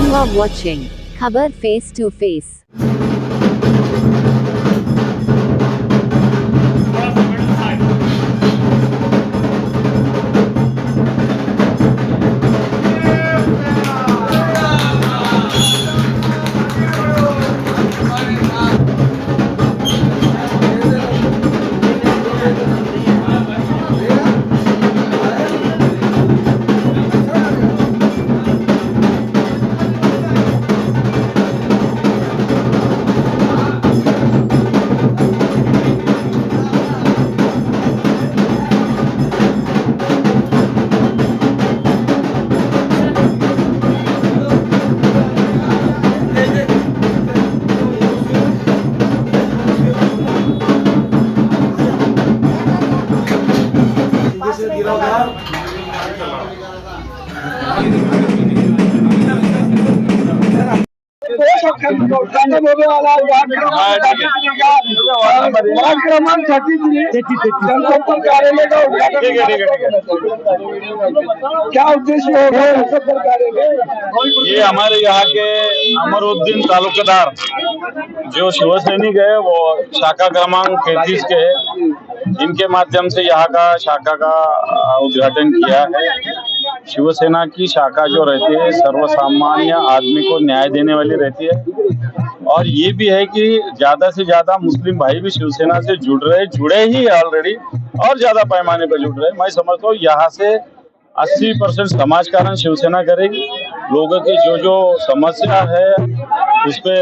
You are watching Khabar Face to Face. Ward क्रमांक 33 जनसंपर्क कार्यालय का क्या उद्देश्य है जनसंपर्क कार्यालय? ये हमारे यहाँ के अमरुद्दीन तालुकेदार जो शिवसैनिक है वो शाखा क्रमांक 33 के इनके माध्यम से यहाँ का शाखा का उद्घाटन किया है। शिवसेना की शाखा जो रहती है सर्वसामान्य आदमी को न्याय देने वाली रहती है और ये भी है कि ज्यादा से ज्यादा मुस्लिम भाई भी शिवसेना से जुड़े ही ऑलरेडी और ज्यादा पैमाने पर जुड़ रहे। मैं समझता हूँ यहाँ से 80% समाजकारण शिवसेना करेगी। लोगों की जो समस्या है उस पे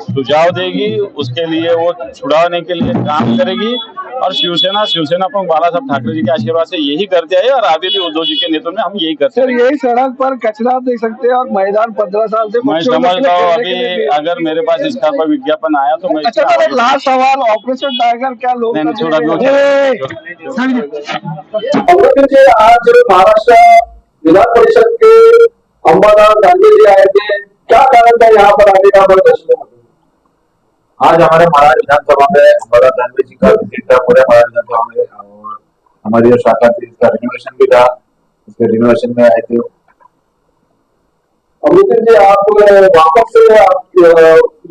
सुझाव देगी, उसके लिए वो छुड़ाने के लिए काम करेगी और शिवसेना प्रमुख बाला साहब ठाकरे जी के आशीर्वाद से यही करते आए और आगे भी उद्धव जी के नेतृत्व में हम यही करते हैं। यही सड़क पर कचरा देख सकते हैं और मैदान 15 साल से मैं समझता हूँ अभी अगर मेरे पास इसका कोई विज्ञापन आया तो मैं अच्छा लास्ट सवाल ऑपरेशन टाइगर क्या लोग आज महाराष्ट्र विधान परिषद के अंबादास गांधी जी आए थे, क्या कारण था यहाँ पर आने का? आज हमारे महाराज विधानसभा में अंबादास गांधी जी का विजिट था पूरे महाराज विधानसभा में और हमारी जो शाखा थी इसका रिनोवेशन भी था, इसके रिनोवेशन में आए थे। अमृत जी आप वापस से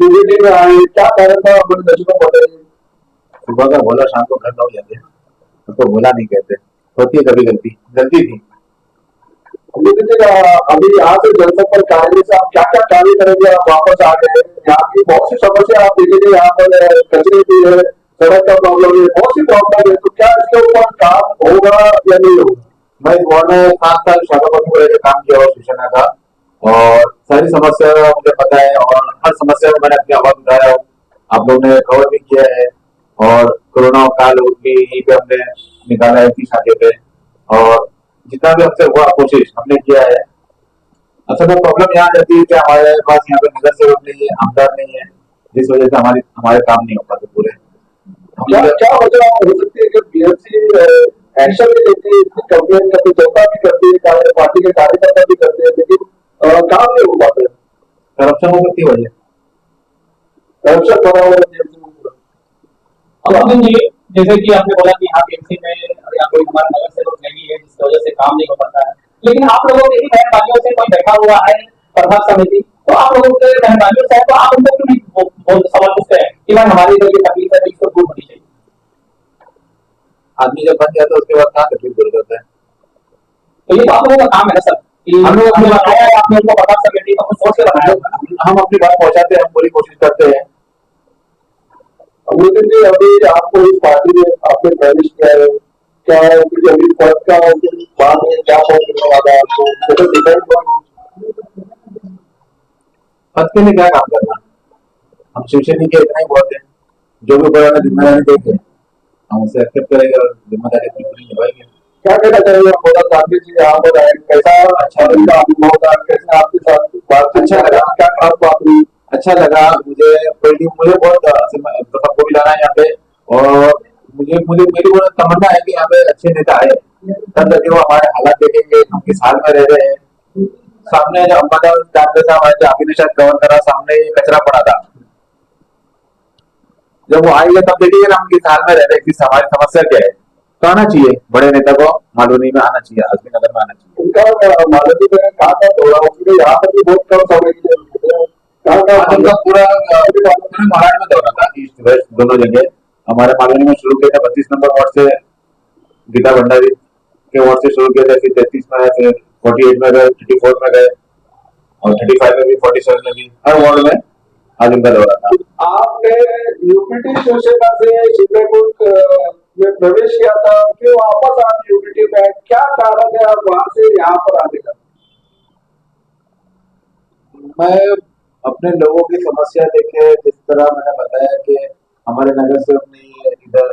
विजिट में आए, क्या कारण था? अपने दर्शकों को बताइए। सुबह का बोला शाम को घर लौट जाते हैं, उसको बोला नहीं कहते, होती है कभी गलती थी। अभी यहाँ से जनसंपर्क कार्यालय से आप क्या क्या कार्य करेंगे? आप वापस आ गए, यहाँ की बहुत सी समस्या आप देखेंगे, यहाँ पर कचरे की है, सड़क का प्रॉब्लम है, बहुत सी प्रॉब्लम है, तो क्या इसके ऊपर काम होगा या नहीं होगा? मैं इस वार्ड में 7 साल शाखा प्रमुख रह काम किया और शिवसेना का और सारी समस्या मुझे पता है और हर समस्या में मैंने अपनी आवाज उठाया हूँ। आप लोगों ने कवर भी किया है और कोरोना काल भी यहीं पे हमने निकाला है इसी शाखे पे और जितना भी हमसे हुआ कोशिश हमने किया है। असल में प्रॉब्लम यहाँ जाती है कि हमारे पास यहाँ पे नगर सेवक नहीं है, आमदार नहीं है, जिस वजह से हमारे काम नहीं हो पाते पूरे। क्या वजह हो सकती है कि बीएमसी एक्शन भी लेती है, कंप्लेन करती, जनता भी करती है, पार्टी के कार्यकर्ता भी करते हैं, लेकिन काम नहीं हो पाते? करप्शन हो सकती वजह, करप्शन बना हुआ है। जैसे कि आपने बोला कि यहाँ बीएमसी में या कोई हमारा नगर सेवक नहीं है जिसकी वजह से काम नहीं हो पाता है, लेकिन आप लोगों के ही बहनबाइयों से कोई बैठा हुआ है प्रभाग समिति, तो आप लोगों के बहनबाइयों से तो आप उनको क्यों नहीं सवाल पूछते हैं कि भाई हमारी जो ये तकलीफ है इसको दूर होनी चाहिए? आदमी जब बन जाता है उसके बाद कहाँ तकलीफ दूर करता है? तो ये तो आप लोगों का काम है ना सर, हम लोग बताया आप लोगों को प्रभाग समिति को सोच के बताया, हम अपनी बात पहुंचाते हैं, हम पूरी कोशिश करते हैं। अमृत जी अभी आपको इस पार्टी में आपने प्रवेश किया है, क्या कुछ अभी पद का बाद में क्या पद वाला आपको पद के लिए क्या काम करना? हम शिवसेना के इतना ही बहुत है, जो भी बड़ा जिम्मेदारी देंगे हम उसे एक्सेप्ट करेंगे और जिम्मेदारी अपनी पूरी निभाएंगे। क्या कहना चाहिए अंबादास गांधी जी यहाँ पर आए, कैसा अच्छा लगा अनुभव था, कैसे आपके साथ बात? अच्छा लगा, क्या खास बात हुई? अच्छा लगा मुझे बहुत सबको भी लाना है यहाँ पे और मेरी बहुत तमन्ना है कि यहाँ पे अच्छे नेता आए, तब जाके वो हमारे हालात देखेंगे, हम किस हाल में रह रहे हैं। सामने जो अंबादास गांधी साहब आए थे, अभी ने शायद कवर करा, सामने कचरा पड़ा था, जब वो आएंगे तब देखेंगे ना हम किस हाल में रह रहे हैं, किस हमारी समस्या क्या है। तो आना चाहिए, बड़े नेता को मालूनी में आना चाहिए, आजमी नगर में आना चाहिए। उनका मालूमी में कहाँ का दौरा हो, क्योंकि यहाँ पर भी बहुत कम समय के लिए कहाँ का आज उनका पूरा महाराष्ट्र में दौरा था, ईस्ट वेस्ट दोनों जगह। हमारे मालूनी में शुरू किया था 32 नंबर वार्ड से, गीता भंडारी के वार्ड से शुरू किया था, फिर 33 में आए, फिर 48 में गए, 34 में गए, और 35 में भी, 47 में भी, हर वार्ड में आज उनका दौरा था। आपने यूपीटी शिवसेना से चित्रकूट में प्रवेश किया था, क्यों वापस आप यूपीटी में, क्या कारण है आप वहां से यहाँ पर आने का? मैं अपने लोगों की समस्या देखे, जिस तरह मैंने बताया कि हमारे नगर सेवक नहीं है, इधर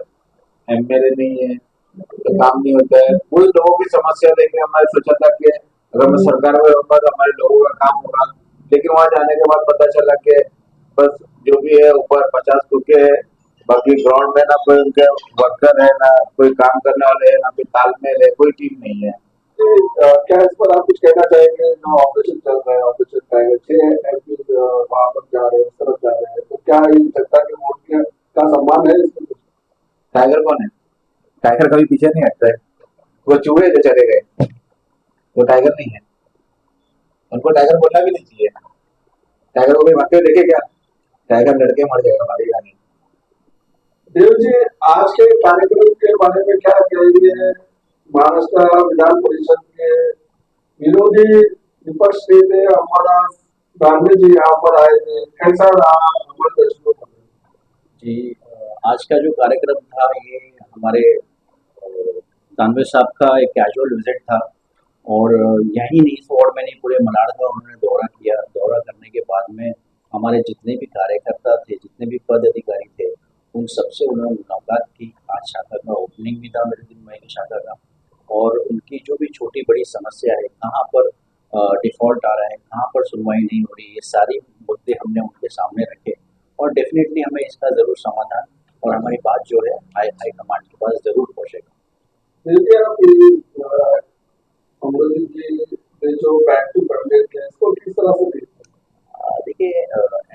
एमएलए नहीं है, तो काम नहीं होता है, वही लोगों की समस्या देखे हमने सोचा था कि अगर मैं सरकार में रहूंगा तो हमारे लोगों का काम होगा। लेकिन वहां जाने के बाद पता चला कि बस जो भी है ऊपर 50 टूके है, बाकी ग्राउंड में ना कोई उनके वर्कर है, ना कोई काम करने वाले है, ना कोई तालमेल है, कोई टीम नहीं है। क्या इस पर आप कुछ कहना चाहेंगे? जो ऑपरेशन चल रहा है, ऑपरेशन टाइगर 6 एमपी वहां पर जा रहे हैं, उस तरफ जा रहे हैं, तो क्या ये जनता के वोट का सम्मान है इसमें कुछ? टाइगर कौन है? टाइगर कभी पीछे नहीं हटता है, वो चूहे जो चले गए, वो टाइगर नहीं है, उनको टाइगर बोलना भी नहीं चाहिए। टाइगर को कोई भागते हुए देखे क्या? टाइगर लड़के मर जाएगा, भागेगा नहीं। देव जी, आज के कार्यक्रम के बारे में क्या कहेंगे? महाराष्ट्र विधान परिषद के विरोधी विपक्ष नेता अमरदास दानवे जी यहाँ पर आए थे, कैसा रहा हमारे दर्शकों को? जी, आज का जो कार्यक्रम था ये हमारे दानवे साहब का एक कैजुअल विजिट था, और यही नहीं, इस वार्ड में नहीं, पूरे मलाड का उन्होंने दौरा किया। दौरा करने के बाद में हमारे जितने भी कार्यकर्ता थे, जितने भी पद अधिकारी थे, उन सबसे उन्होंने मुलाकात की। आज शाखा का ओपनिंग भी था मेरे दिन में की शाखा का, और उनकी जो भी छोटी बड़ी समस्या है, कहाँ पर डिफॉल्ट आ रहा है, कहाँ पर सुनवाई नहीं हो रही, ये सारी मुद्दे हमने उनके सामने रखे, और डेफिनेटली हमें इसका ज़रूर समाधान और हमारी बात जो है हाई कमांड के पास ज़रूर पहुँचेगा। अमरजीत जी ने जो बैक टू बनने के इसको किस तरह से देखते हैं? देखिए,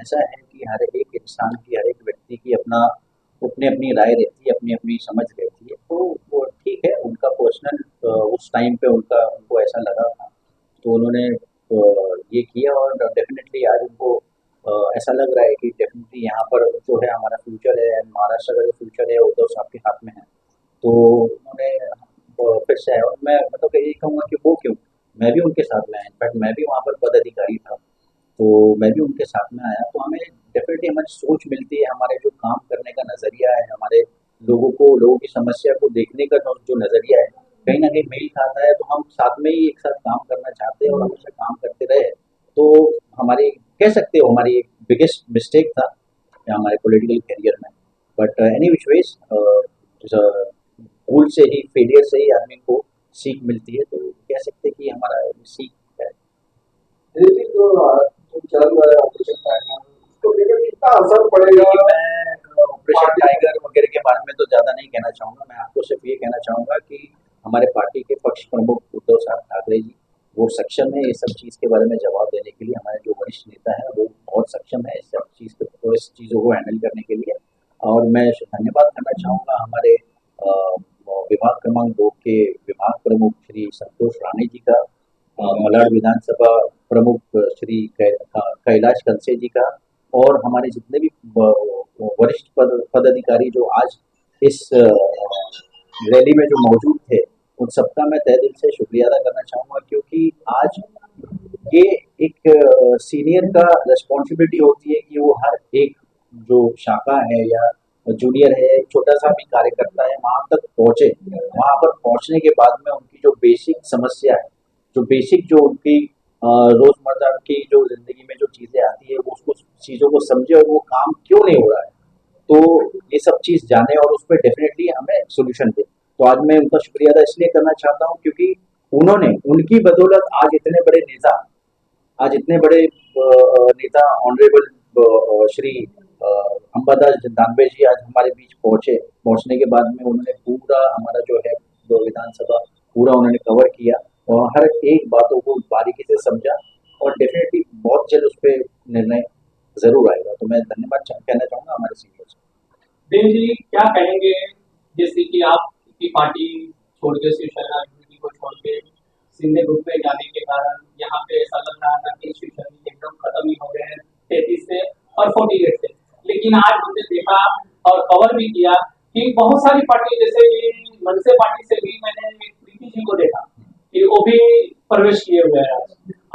ऐसा है कि हर एक इंसान की, हर एक व्यक्ति की अपना अपनी अपनी राय रहती है, अपनी अपनी समझ रहती है, तो वो ठीक है, उनका पर्सनल उस टाइम पे उनको ऐसा लगा था, तो उन्होंने ये किया, और डेफिनेटली आज उनको ऐसा लग रहा है कि डेफिनेटली यहाँ पर जो है हमारा फ्यूचर है, महाराष्ट्र का जो फ्यूचर है उद्धव साहब के हाथ में है। तो उन्होंने फिर से आया, और मैं मतलब कि यही कहूँगा कि वो क्यों, मैं भी उनके साथ में आया, इनफैक्ट मैं भी वहाँ पर पद अधिकारी था, तो मैं भी उनके साथ में आया, तो हमें डेफिनेटली हमारी सोच मिलती है, हमारे जो काम करने का नज़रिया है, हमारे लोगों की समस्या को देखने का जो नज़रिया है, कहीं ना कहीं मेल खाता है, तो हम साथ में ही एक साथ काम करना चाहते हैं और हमेशा काम करते रहे। तो हमारी, कह सकते हो, हमारी एक बिगेस्ट मिस्टेक था हमारे पॉलिटिकल करियर में, बट एनी विच वेज भूल से ही, फेलियर से ही आदमी को सीख मिलती है, तो कह सकते हैं कि हमारा सीख है। जो चल रहा है ऑपरेशन टाइगर, उसको लेकर कितना असर पड़ेगा? मैं ऑपरेशन टाइगर वगैरह के बारे में तो ज़्यादा नहीं कहना चाहूँगा, मैं आपको सिर्फ ये कहना चाहूँगा कि हमारे पार्टी के पक्ष प्रमुख उद्धव साहब ठाकरे जी, वो सक्षम है ये सब चीज़ के बारे में जवाब देने के लिए। हमारे जो वरिष्ठ नेता है वो बहुत सक्षम है इस सब चीज़ को, इस चीज़ों को हैंडल करने के लिए। और मैं धन्यवाद करना चाहूँगा हमारे विभाग क्रमांक 2 के विभाग प्रमुख श्री संतोष राणे जी का, मलाड विधानसभा प्रमुख श्री कैलाश कंसे जी का, और हमारे जितने भी वरिष्ठ पदाधिकारी जो आज इस रैली में जो मौजूद थे, उन सबका मैं तहे दिल से शुक्रिया अदा करना चाहूँगा, क्योंकि आज ये एक सीनियर का रिस्पॉन्सिबिलिटी होती है कि वो हर एक जो शाखा है या जूनियर है, छोटा सा भी कार्यकर्ता है, वहाँ तक पहुँचे। वहाँ पर पहुँचने के बाद में उनकी जो बेसिक समस्या है, जो बेसिक जो उनकी रोज़मर्रा की जो ज़िंदगी में जो चीज़ें आती है, वो उसको चीज़ों को समझे और वो काम क्यों नहीं हो रहा है, तो ये सब चीज़ जाने और उस पर डेफिनेटली हमें सोल्यूशन दे। तो आज मैं उनका शुक्रिया अदा इसलिए करना चाहता हूँ क्योंकि उन्होंने, उनकी बदौलत आज इतने बड़े नेता ऑनरेबल श्री अंबादास दानवे जी आज हमारे बीच पहुंचने के बाद में उन्होंने पूरा हमारा जो है विधानसभा पूरा उन्होंने कवर किया और हर एक बातों को बारीकी से समझा, और डेफिनेटली बहुत जल्द उस पर निर्णय जरूर आएगा। तो मैं धन्यवाद कहना चाहूँगा हमारे सीनियर्स को। देव जी, क्या कहेंगे जैसे कि आप की पार्टी छोड़ के शिवसेना यूनिटी को छोड़ के शिंदे ग्रुप में जाने के कारण यहाँ पे ऐसा लग रहा था कि शिवसेना एकदम खत्म ही हो गए हैं 33 से और 48 से। लेकिन आज हमने देखा और कवर भी किया कि बहुत सारी पार्टी, जैसे कि मनसे पार्टी से भी मैंने प्रीति जी को देखा कि वो भी प्रवेश किए हुए हैं।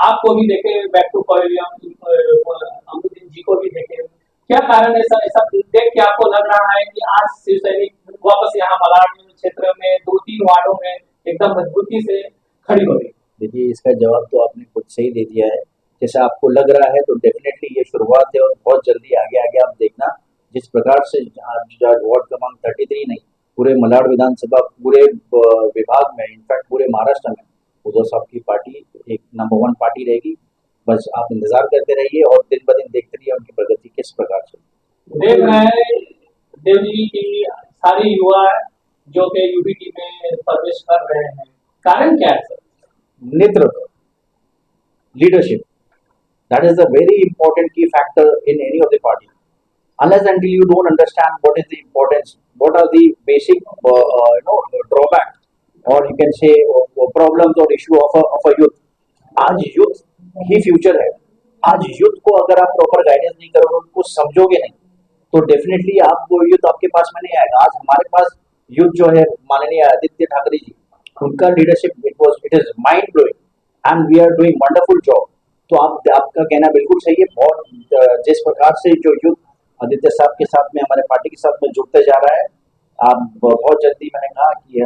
आपको भी देखे, बैक टू अमरुद्दीन जी को भी देखे। क्या कारण है सर, ऐसा देख के आपको लग रहा है कि आज शिव सैनिक वापस यहाँ मलाड क्षेत्र में 2-3 वार्डों में एकदम मजबूती से खड़ी हो गई? देखिए, इसका जवाब तो आपने खुद से ही दे दिया है। जैसा आपको लग रहा है तो डेफिनेटली ये शुरुआत है और बहुत जल्दी आगे आगे आप देखना जिस प्रकार से आज वार्ड क्रमांक 33 नहीं, पूरे मलाड विधानसभा पूरे विभाग में, इनफैक्ट पूरे महाराष्ट्र में उद्धव साहब की पार्टी एक नंबर 1 पार्टी रहेगी। बस आप इंतजार करते रहिए और दिन ब दिन देखते रहिए उनकी प्रगति किस प्रकार से। देख रहे हैं देव जी की सारे युवा जो कि यूबीटी में प्रवेश कर रहे हैं, कारण क्या है सर? नेतृत्व, leadership, that is a very important key factor in any of the party. Unless until you don't understand what is the importance, what are the basic drawback or you can say problems or issue of a youth. आज youth ही future है। आज youth को अगर आप proper guidance नहीं करोगे, उनको समझोगे नहीं, तो डेफिनेटली आपको youth आपके पास में नहीं आएगा। आज हमारे पास youth जो है माननीय आदित्य ठाकरे जी, उनका leadership it is mind blowing and we are doing wonderful job. तो आपका कहना बिल्कुल सही है। बहुत जिस प्रकार से जो युद्ध आदित्य साहब के साथ में, हमारे पार्टी के साथ में जुड़ते जा रहा है, आप बहुत जल्दी, मैंने कहा कि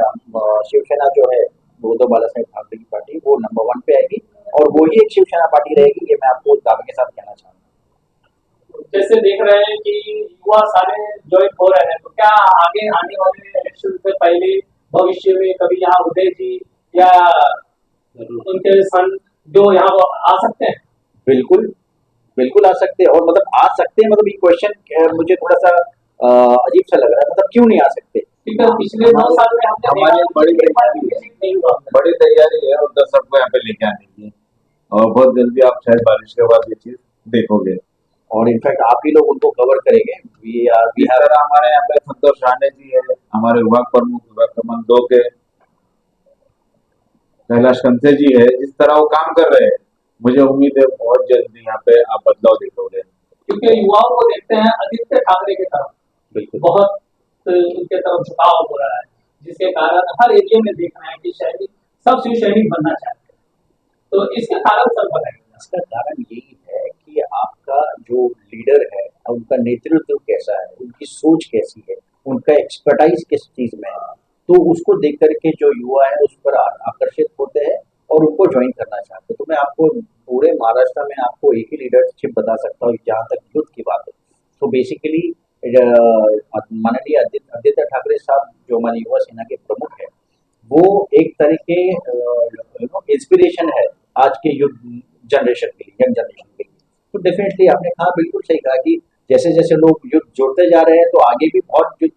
शिवसेना जो है उद्धव बाला साहेब ठाकरे की पार्टी वो नंबर 1 पे आएगी और वो ही एक शिवसेना पार्टी रहेगी। ये मैं आपको दावे के साथ कहना चाहूँगा। जैसे देख रहे हैं कि युवा सारे ज्वाइन हो रहे हैं, तो क्या आगे आने वाले इलेक्शन से पहले भविष्य में कभी यहाँ उदय जी या उनके सन जो यहाँ आ सकते हैं? बिल्कुल बिल्कुल आ सकते हैं। और मतलब आ सकते हैं, मतलब ये क्वेश्चन मुझे थोड़ा सा अजीब सा लग रहा है। मतलब क्यों नहीं आ सकते? क्योंकि पिछले 9 साल में हमने हमारी बड़ी नहीं हुआ। बड़ी तैयारी है उद्धव साहब को यहाँ पे लेके आने की, और बहुत जल्दी आप शायद बारिश के बाद ये चीज देखोगे और इनफैक्ट आप ही लोग उनको कवर करेंगे। इस तरह हमारे यहाँ पे संतोष राणे जी है, हमारे विभाग प्रमुख विभाग क्रमांक 2 के कैलाश कंसे जी है, जिस तरह वो काम कर रहे हैं, मुझे उम्मीद है बहुत जल्दी यहाँ पे आप बदलाव देखोगे। क्योंकि युवाओं को देखते हैं आदित्य ठाकरे की तरफ, बिल्कुल बहुत उनके तरफ झुकाव हो रहा है, जिसके कारण हर एरिया में देख रहे हैं कि सैनिक सब शिव सैनिक बनना चाहते हैं। तो इसके कारण सब बताएंगे। इसका कारण यही है कि आपका जो लीडर है, उनका नेतृत्व कैसा है, उनकी सोच कैसी है, उनका एक्सपर्टाइज किस चीज में है, तो उसको देख करके जो युवा है उस पर आकर्षित होते हैं और उनको ज्वाइन करना चाहते हैं। तो मैं आपको पूरे महाराष्ट्र में आपको एक ही लीडरशिप बता सकता हूँ जहाँ तक युद्ध की बात है। तो बेसिकली माननीय आदित्य ठाकरे साहब जो हमारी युवा सेना के प्रमुख है, वो एक तरीके इंस्पिरेशन है आज के युद्ध जनरेशन के लिए, यंग जनरेशन के लिए। तो डेफिनेटली आपने कहा, बिल्कुल सही कहा कि जैसे जैसे लोग युद्ध जोड़ते जा रहे हैं तो आगे भी बहुत युद्ध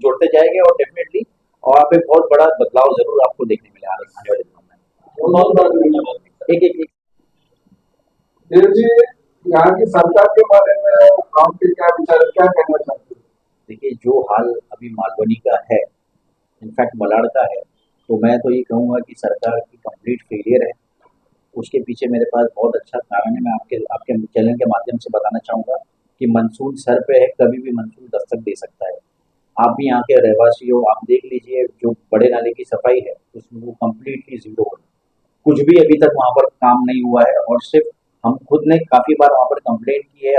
जोड़ते जाएंगे और डेफिनेटली और आप एक बहुत बड़ा बदलाव जरूर आपको देखने मिले आने वाले दिनों में। एक देव जी, यहाँ की सरकार के बारे में आपके क्या विचार, क्या कहना चाहते हैं? देखिए, जो हाल अभी मालवनी का है, इनफैक्ट मलाड का है, तो मैं तो ये कहूँगा कि सरकार की कंप्लीट फेलियर है। उसके पीछे मेरे पास बहुत अच्छा कारण है। मैं आपके चैनल के माध्यम से बताना चाहूँगा कि मानसून सर पे है, कभी भी मानसून दस्तक दे सकता है। आप भी यहाँ के रहवासी हो, आप देख लीजिए जो बड़े नाले की सफाई है उसमें वो कम्प्लीटली जीरो है। कुछ भी अभी तक वहाँ पर काम नहीं हुआ है और सिर्फ हम खुद ने काफ़ी बार वहाँ पर कंप्लेंट की है।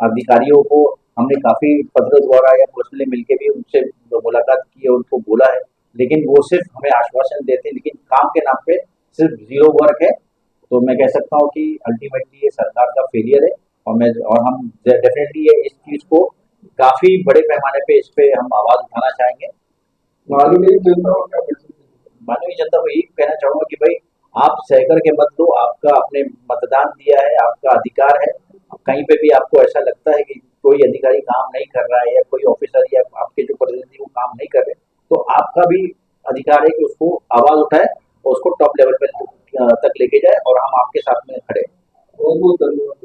अधिकारियों को हमने काफ़ी पत्र द्वारा या पर्सनली मिलकर भी उनसे मुलाकात की है, उनको बोला है, लेकिन वो सिर्फ हमें आश्वासन देते हैं, लेकिन काम के नाम पे सिर्फ जीरो वर्क है। तो मैं कह सकता हूँ कि अल्टीमेटली ये सरकार का फेलियर है और हम डेफिनेटली इस चीज़ को काफ़ी बड़े पैमाने पे इस पे हम आवाज़ उठाना चाहेंगे। माननीय जनता को क्या मैसेज? माननीय जनता को यही कहना चाहूँगा कि भाई आप सहकर के मत दो, आपका आपने मतदान दिया है, आपका अधिकार है। कहीं पे भी आपको ऐसा लगता है कि कोई अधिकारी काम नहीं कर रहा है या कोई ऑफिसर या आपके जो प्रतिनिधि वो काम नहीं कर रहे, तो आपका भी अधिकार है कि उसको आवाज उठाए और उसको टॉप लेवल पे तक लेके जाए और हम आपके साथ में खड़े। बहुत बहुत धन्यवाद।